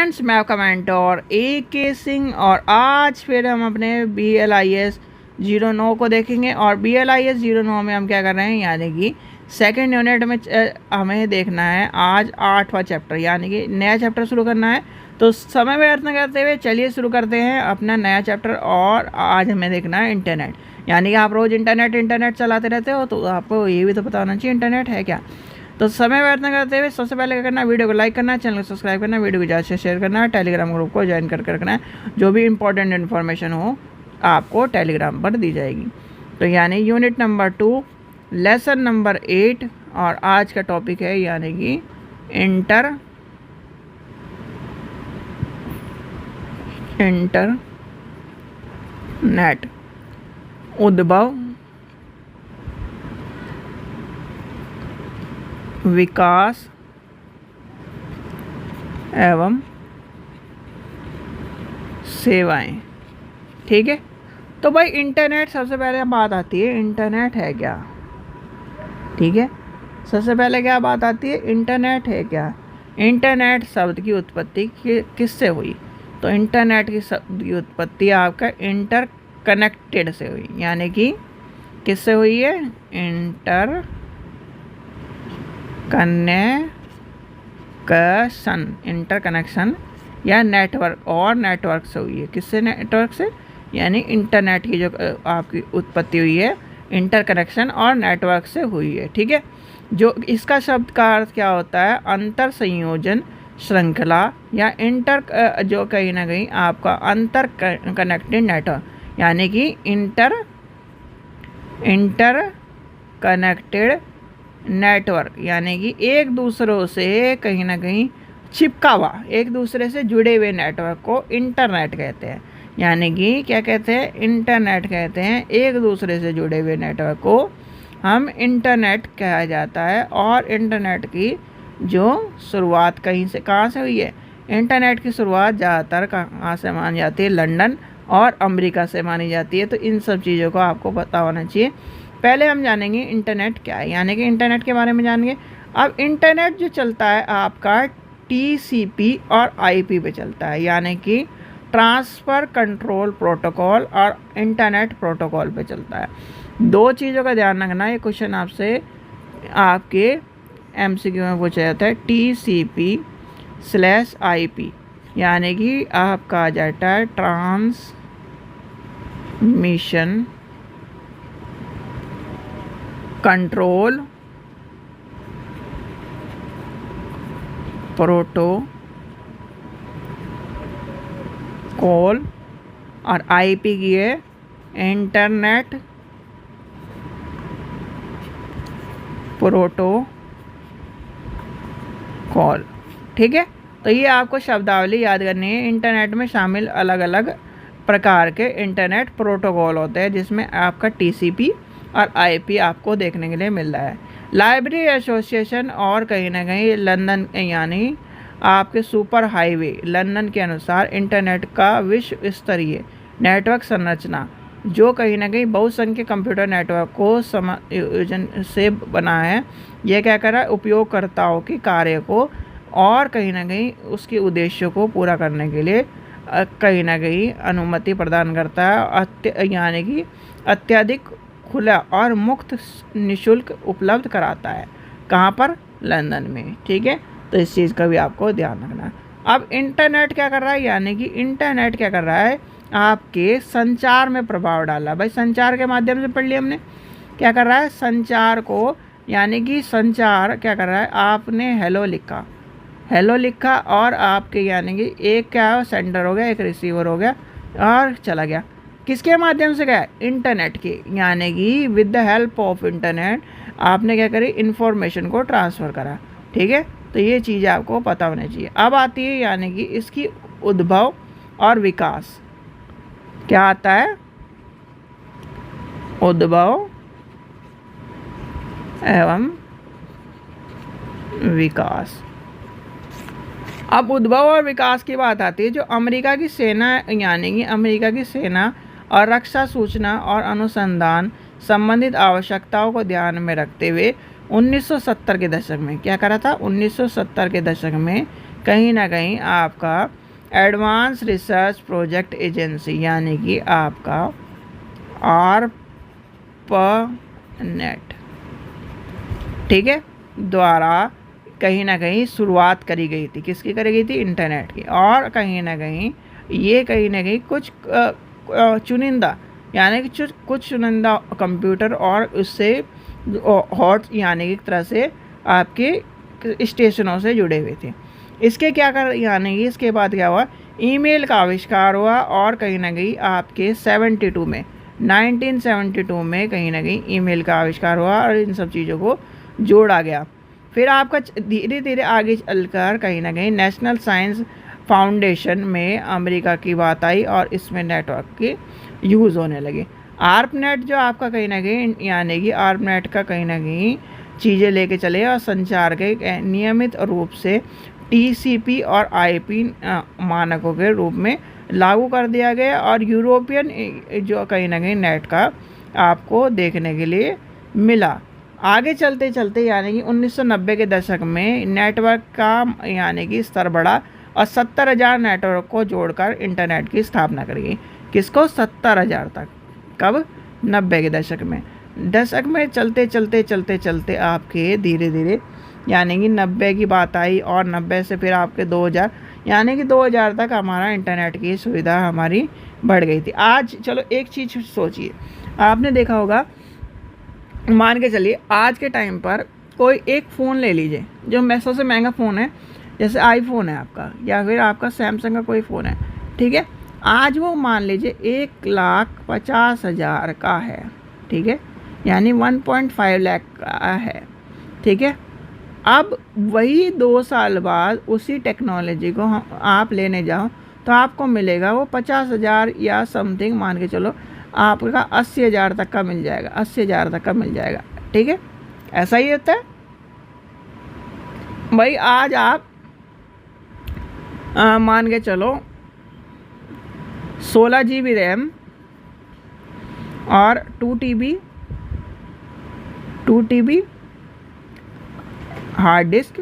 Friends, मैं आपका mentor AK Singh और आज फिर हम अपने BLIS 09 को देखेंगे। और BLIS 09 में हम क्या कर रहे हैं, यानी कि सेकेंड यूनिट में हमें देखना है आज 8वां चैप्टर, यानी कि नया चैप्टर शुरू करना है। तो समय व्यर्थ न करते हुए चलिए शुरू करते हैं अपना नया चैप्टर। और आज हमें देखना है इंटरनेट, यानी कि आप रोज़ इंटरनेट चलाते रहते हो, तो आपको ये भी तो पता होना चाहिए इंटरनेट है क्या। तो समय व्यर्थ न करते हुए सबसे पहले क्या करना है, वीडियो को लाइक करना है, चैनल को सब्सक्राइब करना है, वीडियो को ज़्यादा से शेयर करना है, टेलीग्राम ग्रुप को ज्वाइन करके रखना है। जो भी इंपॉर्टेंट इन्फॉर्मेशन हो आपको टेलीग्राम पर दी जाएगी। तो यानी यूनिट नंबर 2 लेसन नंबर 8 और आज का टॉपिक है यानी कि इंटरनेट उद्भव, विकास एवं सेवाएं। ठीक है, तो भाई इंटरनेट सबसे पहले बात आती है, इंटरनेट है क्या। ठीक है, सबसे पहले क्या बात आती है, इंटरनेट है क्या। इंटरनेट शब्द की उत्पत्ति किससे हुई, तो इंटरनेट की शब्द की उत्पत्ति आपका इंटरकनेक्टेड से हुई, यानी कि किससे हुई है, इंटरकनेक्शन या नेटवर्क से हुई है। किससे, नेटवर्क से, यानी इंटरनेट की जो आपकी उत्पत्ति हुई है इंटरकनेक्शन और नेटवर्क से हुई है। ठीक है, जो इसका शब्द का अर्थ क्या होता है, अंतर संयोजन श्रृंखला या जो कहीं ना कहीं आपका अंतर कनेक्टेड नेटवर्क, यानी कि इंटरकनेक्टेड नेटवर्क, यानी कि एक दूसरों से कहीं ना कहीं चिपका हुआ, एक दूसरे से जुड़े हुए नेटवर्क को इंटरनेट कहते हैं। यानी कि क्या कहते हैं, इंटरनेट कहते हैं, एक दूसरे से जुड़े हुए नेटवर्क को हम इंटरनेट कहा जाता है। और इंटरनेट की जो शुरुआत कहाँ से हुई है, इंटरनेट की शुरुआत ज़्यादातर कहाँ से मानी जाती है, लंदन और अमेरिका से मानी जाती है। तो इन सब चीज़ों को आपको पता होना चाहिए। पहले हम जानेंगे इंटरनेट क्या है, यानी कि इंटरनेट के बारे में जानेंगे। अब इंटरनेट जो चलता है आपका TCP और IP पे चलता है, यानी कि ट्रांसफ़र कंट्रोल प्रोटोकॉल और इंटरनेट प्रोटोकॉल पे चलता है। दो चीज़ों का ध्यान रखना, ये क्वेश्चन आपसे आपके MCQ में पूछा जाता है, TCP/IP, यानी कि आपका आ जाता है ट्रांसमिशन कंट्रोल प्रोटोकॉल और IP की है इंटरनेट प्रोटोकॉल। ठीक है, तो ये आपको शब्दावली याद करनी है। इंटरनेट में शामिल अलग अलग प्रकार के इंटरनेट प्रोटोकॉल होते हैं, जिसमें आपका TCP और IP आपको देखने के लिए मिल रहा है। लाइब्रेरी एसोसिएशन और कहीं ना कहीं लंदन, यानी आपके सुपर हाईवे लंदन के अनुसार इंटरनेट का विश्व स्तरीय नेटवर्क संरचना, जो कहीं ना कहीं बहुसंख्यक कंप्यूटर नेटवर्क को समायोजन से बना है, यह क्या कर रहा है, उपयोगकर्ताओं के कार्य को और कहीं ना कहीं उसके उद्देश्यों को पूरा करने के लिए कहीं ना कहीं अनुमति प्रदान करता है, यानी कि अत्यधिक खुला और मुक्त निशुल्क उपलब्ध कराता है। कहाँ पर, लंदन में। ठीक है, तो इस चीज़ का भी आपको ध्यान रखना है। अब इंटरनेट क्या कर रहा है, यानी कि इंटरनेट क्या कर रहा है, आपके संचार में प्रभाव डाला। भाई संचार के माध्यम से पढ़ लिया हमने, क्या कर रहा है, संचार को, यानी कि संचार क्या कर रहा है, आपने हेलो लिखा और आपके यानी कि एक क्या सेंडर हो गया, एक रिसीवर हो गया और चला गया। किसके माध्यम से गया, इंटरनेट के, यानी कि with the help of internet आपने क्या करी, इन्फॉर्मेशन को ट्रांसफ़र करा। ठीक है, तो ये चीज़ आपको पता होनी चाहिए। अब आती है यानी कि इसकी उद्भव और विकास। क्या आता है, उद्भव एवं विकास। अब उद्भव और विकास की बात आती है, जो अमेरिका की सेना, यानी कि अमेरिका की सेना और रक्षा सूचना और अनुसंधान संबंधित आवश्यकताओं को ध्यान में रखते हुए 1970 के दशक में क्या करा था, 1970 के दशक में कहीं ना कहीं आपका एडवांस रिसर्च प्रोजेक्ट एजेंसी यानी कि आपका ARPANET, ठीक है, द्वारा कहीं ना कहीं शुरुआत करी गई थी। किसकी करी गई थी? इंटरनेट की। और कहीं ना कहीं कुछ चुनिंदा यानी कि कुछ चुनिंदा कंप्यूटर और उससे हॉट यानी कि एक तरह से आपके स्टेशनों से जुड़े हुए थे। इसके क्या कर यानी कि इसके बाद क्या हुआ? ईमेल का आविष्कार हुआ और कहीं ना कहीं आपके 1972 में कहीं ना कहीं ईमेल का आविष्कार हुआ और इन सब चीज़ों को जोड़ा गया। फिर आपका धीरे धीरे आगे चलकर कहीं ना कहीं नेशनल साइंस फाउंडेशन में अमेरिका की बात आई और इसमें नेटवर्क के यूज़ होने लगे। ARPANET जो आपका कहीं ना कहीं यानी कि ARPANET का कहीं ना कहीं चीज़ें लेके चले और संचार के नियमित रूप से TCP और IP मानकों के रूप में लागू कर दिया गया और यूरोपियन जो कहीं ना कहीं नेट का आपको देखने के लिए मिला। आगे चलते चलते यानी कि 1990 के दशक में नेटवर्क का यानी कि स्तर बढ़ा और 70,000 नेटवर्क को जोड़कर इंटरनेट की स्थापना करी गई। किसको? 70,000 तक। कब? 90 के दशक में। चलते आपके धीरे धीरे यानी कि 90 की बात आई और 90 से फिर आपके 2000 यानी कि 2000 तक हमारा इंटरनेट की सुविधा हमारी बढ़ गई थी। आज चलो एक चीज़ सोचिए, आपने देखा होगा, मान के चलिए आज के टाइम पर कोई एक फ़ोन ले लीजिए जो सबसे महंगा फ़ोन है, जैसे आईफोन है आपका या फिर आपका सैमसंग का कोई फ़ोन है, ठीक है। आज वो मान लीजिए 1,50,000 का है, ठीक है, यानी 1.5 लाख का है, ठीक है। अब वही 2 साल बाद उसी टेक्नोलॉजी को आप लेने जाओ तो आपको मिलेगा वो 50,000 या समथिंग, मान के चलो आपका 80,000 तक का मिल जाएगा, 80,000 तक का मिल जाएगा, ठीक है। ऐसा ही होता है भाई। आज आप मान के चलो 16 GB रैम और 2 TB हार्ड डिस्क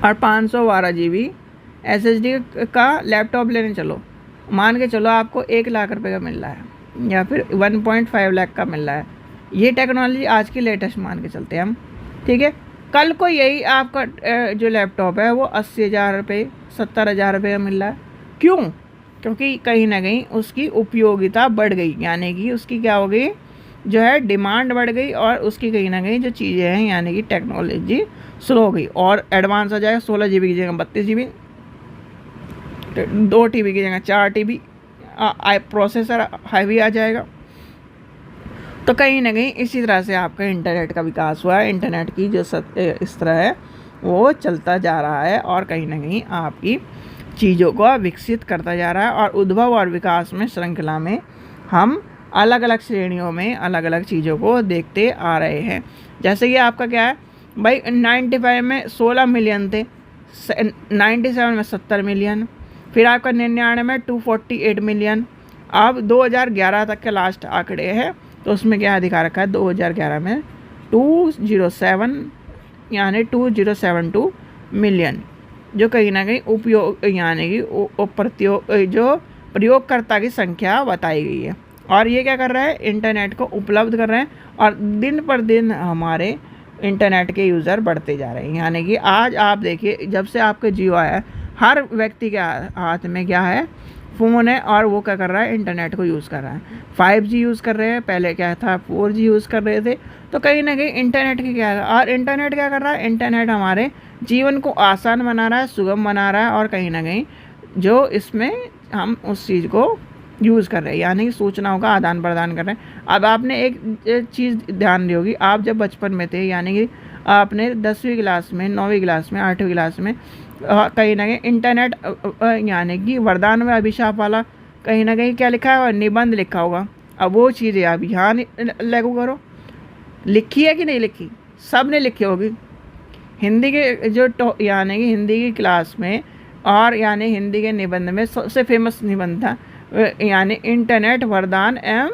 और 512 GB SSD का लैपटॉप लेने चलो, मान के चलो आपको 1 लाख रुपए का मिल रहा है या फिर 1.5 लाख का मिल रहा है। ये टेक्नोलॉजी आज की लेटेस्ट मान के चलते हैं हम, ठीक है। कल को यही आपका जो लैपटॉप है वो 80,000 रुपये 70,000 रुपये का मिल रहा है। क्यों? क्योंकि कहीं ना कहीं उसकी उपयोगिता बढ़ गई, यानी कि उसकी क्या हो गई, जो है डिमांड बढ़ गई और उसकी कहीं ना कहीं जो चीज़ें हैं यानी कि टेक्नोलॉजी स्लो हो गई और एडवांस आ जाएगा। 16 GB की जगह 32 GB, 2 TB की जगह 4 TB प्रोसेसर हैवी आ जाएगा। तो कहीं ना कहीं इसी तरह से आपका इंटरनेट का विकास हुआ है। इंटरनेट की जो इस तरह है वो चलता जा रहा है और कहीं ना कहीं आपकी चीज़ों को विकसित करता जा रहा है और उद्भव और विकास में श्रृंखला में हम अलग अलग श्रेणियों में अलग अलग चीज़ों को देखते आ रहे हैं। जैसे कि आपका क्या है भाई, 95 में 16 मिलियन थे, 97 में 70 मिलियन, फिर आपका 99 में 248 मिलियन, अब 2011 तक के लास्ट आंकड़े हैं तो उसमें क्या दिखा रखा है, 2011 में 207 यानी 2072 मिलियन, जो कहीं ना कहीं उपयोग यानी कि जो प्रयोगकर्ता की संख्या बताई गई है। और ये क्या कर रहा है, इंटरनेट को उपलब्ध कर रहे हैं और दिन पर दिन हमारे इंटरनेट के यूज़र बढ़ते जा रहे हैं। यानी कि आज आप देखिए, जब से आपके जियो आया है, हर व्यक्ति के हाथ में क्या है, फ़ोन है और वो क्या कर रहा है, इंटरनेट को यूज़ कर रहा है। 5G यूज़ कर रहे हैं, पहले क्या था 4G यूज़ कर रहे थे। तो कहीं ना कहीं इंटरनेट की क्या है, और इंटरनेट क्या कर रहा है, इंटरनेट हमारे जीवन को आसान बना रहा है, सुगम बना रहा है और कहीं ना कहीं जो इसमें हम उस चीज़ को यूज़ कर रहे हैं, यानी कि सूचनाओं का आदान प्रदान कर रहे हैं। अब आपने एक चीज़ ध्यान दी होगी, आप जब बचपन में थे यानी कि आपने 10वीं क्लास में, 9वीं क्लास में, 8वीं क्लास में कहीं ना कहीं इंटरनेट यानी कि वरदान में अभिशाप वाला कहीं ना कहीं क्या लिखा है, और निबंध लिखा होगा। अब वो चीज़ें आप यहाँ लागू करो, लिखी है कि नहीं लिखी, सब ने लिखी होगी। हिंदी के जो यानी कि हिंदी की क्लास में और यानी हिंदी के निबंध में सबसे फेमस निबंध था यानी इंटरनेट वरदान एवं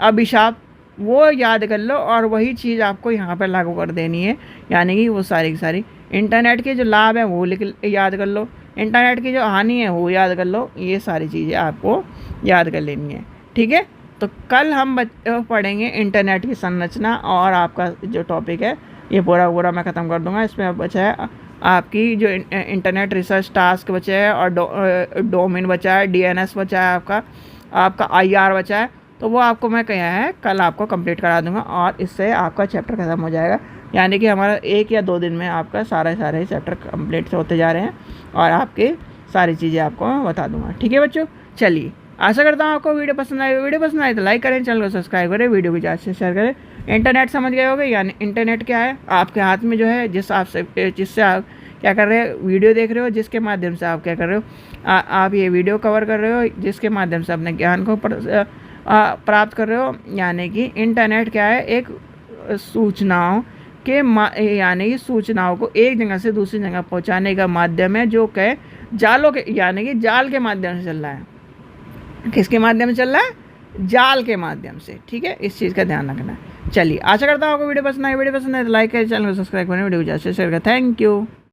अभिशाप वो याद कर लो और वही चीज़ आपको यहाँ पर लागू कर देनी है। यानी कि वो सारी की सारी इंटरनेट के जो लाभ हैं वो याद कर लो, इंटरनेट की जो हानि है वो याद कर लो, ये सारी चीज़ें आपको याद कर लेनी है। ठीक है, तो कल हम पढ़ेंगे इंटरनेट की संरचना, और आपका जो टॉपिक है ये पूरा मैं ख़त्म कर दूंगा। इसमें अब बचा है आपकी जो इंटरनेट रिसर्च टास्क बचा है, और डोमेन बचा है, DNS बचा है, आपका IR बचा है। तो वो आपको मैं कहा है कल आपको कंप्लीट करा दूंगा, और इससे आपका चैप्टर ख़त्म हो जाएगा। यानी कि हमारा 1 या 2 दिन में आपका सारे चैप्टर कंप्लीट होते जा रहे हैं, और आपकी सारी चीज़ें आपको मैं बता दूंगा। ठीक है बच्चों, चलिए आशा करता हूँ आपको वीडियो पसंद आई। वीडियो पसंद आई तो लाइक करें, चैनल को सब्सक्राइब करें, वीडियो को ज़्यादा से शेयर करें। इंटरनेट समझ गए होगे, यानी इंटरनेट क्या है आपके हाथ में जो है, जिससे आप क्या कर रहे हो, वीडियो देख रहे हो, जिसके माध्यम से आप क्या कर रहे हो, आप ये वीडियो कवर कर रहे हो, जिसके माध्यम से अपने ज्ञान को प्राप्त कर रहे हो। यानी कि इंटरनेट क्या है, एक सूचनाओं के यानी कि सूचनाओं को एक जगह से दूसरी जगह पहुंचाने का माध्यम है, जो कि जालों के यानी कि जाल के माध्यम से चल रहा है। किसके माध्यम से चल रहा है? जाल के माध्यम से। ठीक है, इस चीज़ का ध्यान रखना है। चलिए आशा करता हूँ आपको वीडियो पसंद आई। वीडियो पसंद है तो लाइक करें, चैनल को सब्सक्राइब करें, वीडियो को ज़्यादा से शेयर करें। Thank you.